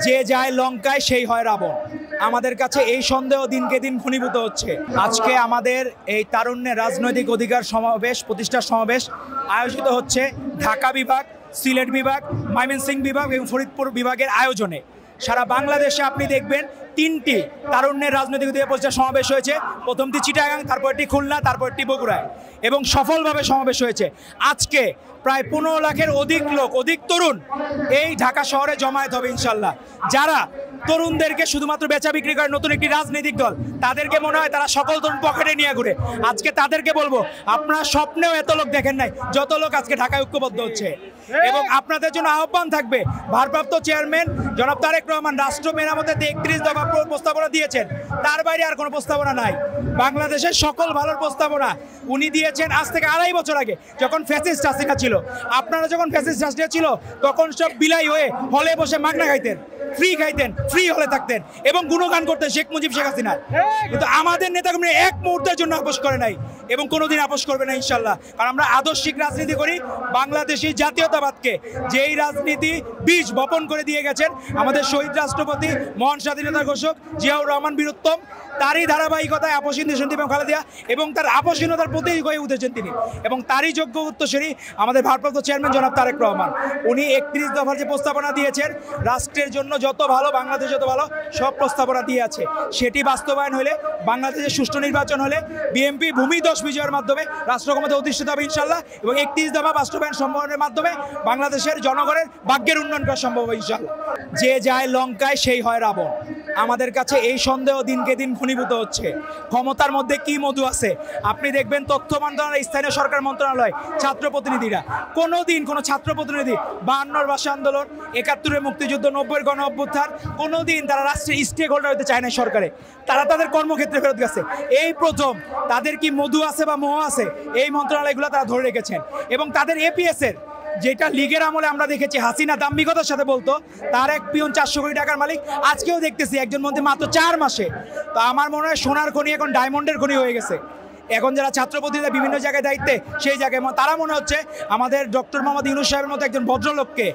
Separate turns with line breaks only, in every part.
যে যায় লঙ্কায় সেই হয় রাবণ। আমাদের কাছে এই সন্দেহ দিনকে দিন ঘনীভূত হচ্ছে। আজকে আমাদের এই তারুণ্যের রাজনৈতিক অধিকার সমাবেশ, প্রতিষ্ঠার সমাবেশ আয়োজিত হচ্ছে ঢাকা বিভাগ, সিলেট বিভাগ, ময়মনসিংহ বিভাগ এবং ফরিদপুর বিভাগের আয়োজনে। সারা বাংলাদেশে আপনি দেখবেন তিনটি তারুণ্যের রাজনৈতিক অধিকার প্রতিষ্ঠার সমাবেশ হয়েছে। প্রথমটি চিটাগাং, তারপরটি খুলনা, তারপরটি বগুড়ায়, এবং সফলভাবে সমাবেশ হয়েছে। আজকে প্রায় 15 লাখের অধিক তরুণ এই ঢাকা শহরে জমায়েত হবে ইনশাল্লাহ। যারা তরুণদেরকে শুধুমাত্র বেচা বিক্রি করে নতুন একটি রাজনৈতিক দল, তাদেরকে মনে হয় তারা সকল তরুণ পকেটে নিয়ে ঘুরে। আজকে তাদেরকে বলবো, আপনারা স্বপ্নেও এত লোক দেখেন নাই যত লোক আজকে ঢাকায় ঐক্যবদ্ধ হচ্ছে। এবং আপনাদের জন্য আহ্বান থাকবে, ভারপ্রাপ্ত চেয়ারম্যান জনাব তারেক রহমান রাষ্ট্র মেরামতের 31 দফা প্রস্তাবনা দিয়েছেন, তার বাইরে আর কোনো প্রস্তাবনা নাই। বাংলাদেশের সকল ভালোর প্রস্তাবনা উনি দিয়েছেন আজ থেকে 2.5 বছর আগে, যখন ফ্যাসিস্ট হাসিনা ছিল। আপনারা যখন ফ্যাসিস্ট হাসিনা ছিল তখন সব বিলাই হয়ে হলে বসে মাগনা খাইতেন, ফ্রি খাইতেন, ফ্রি হলে থাকতেন এবং গুণগান করতেন শেখ মুজিব, শেখ হাসিনা। কিন্তু আমাদের নেতাকর্মী এক মুহূর্তের জন্য আপোষ করে নাই এবং কোনোদিন আপোষ করবে না ইনশাল্লাহ। কারণ আমরা আদর্শিক রাজনীতি করি। বাংলাদেশি জাতীয়তাবাদকে যেই রাজনীতি বীজ বপন করে দিয়ে গেছেন আমাদের শহীদ রাষ্ট্রপতি, মহান স্বাধীনতা ঘোষক জিয়াউর রহমান বীরুত্তম, তারই ধারাবাহিকতায় আপসহীন দেশনীতি এবং খালেদা এবং তার আপসহীনতার প্রতীক হয়ে উঠেছেন তিনি, এবং তারই যোগ্য উত্তরসূরি আমাদের ভারপ্রাপ্ত চেয়ারম্যান জনাব তারেক রহমান। উনি 31 দফার যে প্রস্তাবনা দিয়েছেন, রাষ্ট্রের জন্য যত ভালো, বাংলাদেশ যত ভালো, সব প্রস্তাবনা দিয়ে আছে। সেটি বাস্তবায়ন হলে, বাংলাদেশের সুষ্ঠু নির্বাচন হলে বিএনপি ভূমিধস বিজয়ের মাধ্যমে রাষ্ট্র ক্ষমতা অধিষ্ঠিত হবে ইনশাল্লাহ, এবং 31 দফা বাস্তবায়ন সম্ভাবনার মাধ্যমে বাংলাদেশের জনগণের ভাগ্যের উন্নয়ন করা সম্ভব হবে ইনশাল্লাহ। যে যায় লঙ্কায় সেই হয় রাবণ। আমাদের কাছে এই সন্দেহ দিনকে দিন ঘনীভূত হচ্ছে। ক্ষমতার মধ্যে কি মধু আছে? আপনি দেখবেন তথ্য মন্ত্রণালয়, স্থানীয় সরকার মন্ত্রণালয়, ছাত্র প্রতিনিধিরা, কোনোদিন কোনো ছাত্র প্রতিনিধি 52 ভাষা আন্দোলন, 71-এর মুক্তিযুদ্ধ, 90-এর গণ অভ্যুত্থান, কোনোদিন তারা রাষ্ট্রের স্টেক হোল্ডার হতে চায় না সরকারে। তারা তাদের কর্মক্ষেত্রে ফেরত গেছে। এই প্রথম তাদের কি মধু আছে বা মোহ আছে, এই মন্ত্রণালয়গুলো তারা ধরে রেখেছেন। এবং তাদের এপিএসের, যেটা লীগের আমলে আমরা দেখেছি হাসিনা দাম্ভিকতার সাথে বলতো তার এক পিয়ন 400 কোটি টাকার মালিক, আজকেও দেখতেছি একজন মন্ত্রী মাত্র 4 মাসে। তো আমার মনে হয় সোনার খনি এখন ডায়মন্ডের খনি হয়ে গেছে। এখন যারা ছাত্র প্রতিনিধি বিভিন্ন জায়গায় দায়িত্বে, সেই জায়গায় তারা মনে হচ্ছে আমাদের ডক্টর মোহাম্মদ ইউনূস সাহেবের মতো একজন ভদ্রলোককে,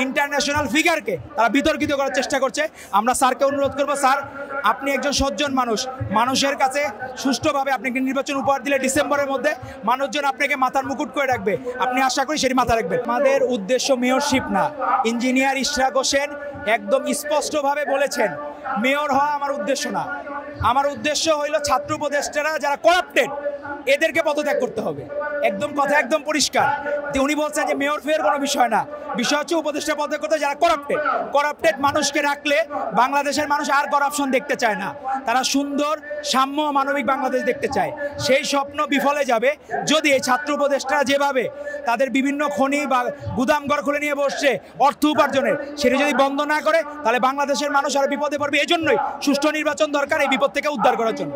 ইন্টারন্যাশনাল ফিগারকে তারা বিতর্কিত করার চেষ্টা করছে। আমরা স্যারকে অনুরোধ করবো, স্যার আপনি একজন সজ্জন মানুষ, মানুষের কাছে সুষ্ঠুভাবে আপনাকে নির্বাচন উপহার দিলে ডিসেম্বরের মধ্যে মানুষজন আপনাকে মাথার মুকুট করে রাখবে। আপনি আশা করি সেটি মাথা রাখবেন। আমাদের উদ্দেশ্য মেয়রশিপ না। ইঞ্জিনিয়ার ইশরাক হোসেন একদম স্পষ্টভাবে বলেছেন, মেয়র হওয়া আমার উদ্দেশ্য না। আমার উদ্দেশ্য হইল ছাত্র উপদেষ্টারা যারা করাপ্টেড, এদেরকে পদত্যাগ করতে হবে। একদম কথা একদম পরিষ্কার। উনি বলছেন যে মেয়র ফেয়ার কোনো বিষয় না, বিষয় হচ্ছে উপদেষ্টা পদত্যাগ করতে যারা করাপ্টেড মানুষকে রাখলে বাংলাদেশের মানুষ আর করাপশন দেখতে চায় না। তারা সুন্দর, সাম্য, মানবিক বাংলাদেশ দেখতে চায়। সেই স্বপ্ন বিফলে যাবে যদি এই ছাত্র উপদেষ্টারা যেভাবে তাদের বিভিন্ন খনি বা গুদামঘর খুলে নিয়ে বসছে অর্থ উপার্জনের, সেটা যদি বন্ধ না করে, তাহলে বাংলাদেশের মানুষ আর বিপদে পড়বে। এজন্যই সুষ্ঠু নির্বাচন দরকার, এই বিপদ থেকে উদ্ধার করার জন্য।